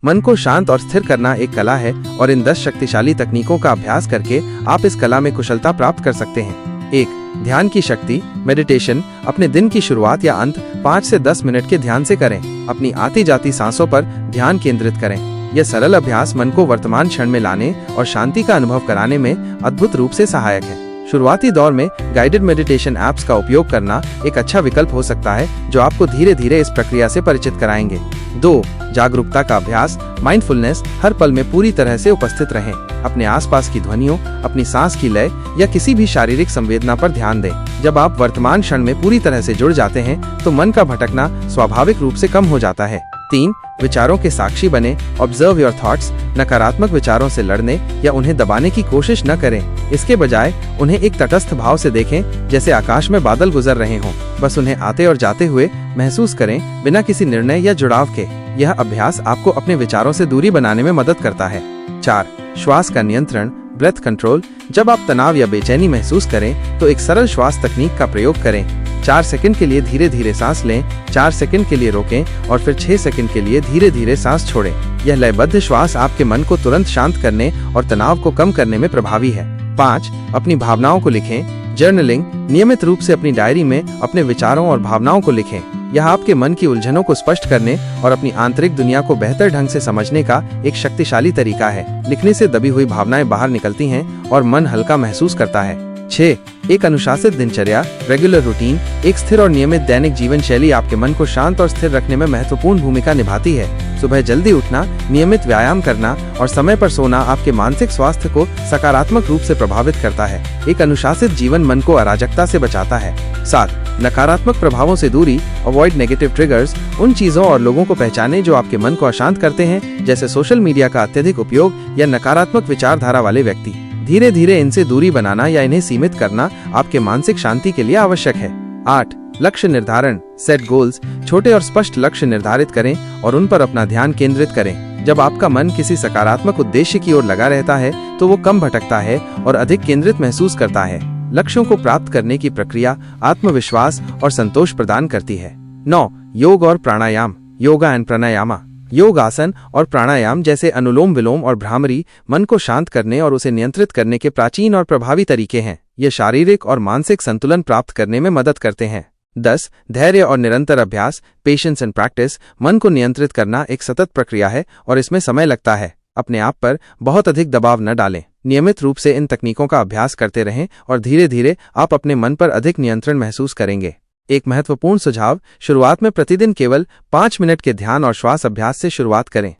मन को शांत और स्थिर करना एक कला है और इन 10 शक्तिशाली तकनीकों का अभ्यास करके आप इस कला में कुशलता प्राप्त कर सकते हैं। 1. ध्यान की शक्ति, मेडिटेशन। अपने दिन की शुरुआत या अंत 5 से 10 मिनट के ध्यान से करें। अपनी आती जाती सांसों पर ध्यान केंद्रित करें। यह सरल अभ्यास मन को वर्तमान क्षण में लाने और शांति का अनुभव कराने में अद्भुत रूप से सहायक है। शुरुआती दौर में गाइडेड मेडिटेशन ऐप्स का उपयोग करना एक अच्छा विकल्प हो सकता है, जो आपको धीरे धीरे इस प्रक्रिया से परिचित कराएंगे। 2. जागरूकता का अभ्यास, माइंडफुलनेस। हर पल में पूरी तरह से उपस्थित रहें। अपने आसपास की ध्वनियों, अपनी सांस की लय या किसी भी शारीरिक संवेदना पर ध्यान दें। जब आप वर्तमान क्षण में पूरी तरह से जुड़ जाते हैं तो मन का भटकना स्वाभाविक रूप से कम हो जाता है। 3. विचारों के साक्षी बने, ऑब्जर्व योर थॉट्स। नकारात्मक विचारों से लड़ने या उन्हें दबाने की कोशिश न करें। इसके बजाय उन्हें एक तटस्थ भाव से देखें, जैसे आकाश में बादल गुजर रहे हों। बस उन्हें आते और जाते हुए महसूस करें, बिना किसी निर्णय या जुड़ाव के। यह अभ्यास आपको अपने विचारों से दूरी बनाने में मदद करता है। 4. श्वास का नियंत्रण, ब्रेथ कंट्रोल। जब आप तनाव या बेचैनी महसूस करें तो एक सरल श्वास तकनीक का प्रयोग करें। 4 सेकंड के लिए धीरे धीरे सांस लें, 4 सेकंड के लिए रोकें और फिर 6 सेकंड के लिए धीरे धीरे सांस छोड़ें। यह लयबद्ध श्वास आपके मन को तुरंत शांत करने और तनाव को कम करने में प्रभावी है। 5. अपनी भावनाओं को लिखें, जर्नलिंग। नियमित रूप से अपनी डायरी में अपने विचारों और भावनाओं को लिखें। यह आपके मन की उलझनों को स्पष्ट करने और अपनी आंतरिक दुनिया को बेहतर ढंग से समझने का एक शक्तिशाली तरीका है। लिखने से दबी हुई भावनाएं बाहर निकलती हैं और मन हल्का महसूस करता है। 6. एक अनुशासित दिनचर्या, रेगुलर रूटीन। एक स्थिर और नियमित दैनिक जीवन शैली आपके मन को शांत और स्थिर रखने में महत्वपूर्ण भूमिका निभाती है। सुबह जल्दी उठना, नियमित व्यायाम करना और समय पर सोना आपके मानसिक स्वास्थ्य को सकारात्मक रूप से प्रभावित करता है। एक अनुशासित जीवन मन को अराजकता से बचाता है। 7. नकारात्मक प्रभावों से दूरी, अवॉइड नेगेटिव ट्रिगर्स। उन चीजों और लोगों को पहचानें जो आपके मन को अशांत करते हैं, जैसे सोशल मीडिया का अत्यधिक उपयोग या नकारात्मक विचारधारा वाले व्यक्ति। धीरे धीरे इनसे दूरी बनाना या इन्हें सीमित करना आपके मानसिक शांति के लिए आवश्यक है। 8. लक्ष्य निर्धारण, सेट गोल्स। छोटे और स्पष्ट लक्ष्य निर्धारित करें और उन पर अपना ध्यान केंद्रित करें। जब आपका मन किसी सकारात्मक उद्देश्य की ओर लगा रहता है तो वो कम भटकता है और अधिक केंद्रित महसूस करता है। लक्ष्यों को प्राप्त करने की प्रक्रिया आत्मविश्वास और संतोष प्रदान करती है। 9. योग और प्राणायाम, योगा एंड प्राणायामा। योग आसन और प्राणायाम जैसे अनुलोम विलोम और भ्रामरी मन को शांत करने और उसे नियंत्रित करने के प्राचीन और प्रभावी तरीके हैं। ये शारीरिक और मानसिक संतुलन प्राप्त करने में मदद करते हैं। 10. धैर्य और निरंतर अभ्यास, पेशेंस एंड प्रैक्टिस। मन को नियंत्रित करना एक सतत प्रक्रिया है और इसमें समय लगता है। अपने आप पर बहुत अधिक दबाव न डालें। नियमित रूप से इन तकनीकों का अभ्यास करते रहें और धीरे धीरे आप अपने मन पर अधिक नियंत्रण महसूस करेंगे। एक महत्वपूर्ण सुझाव, शुरुआत में प्रतिदिन केवल 5 मिनट के ध्यान और श्वास अभ्यास से शुरुआत करें।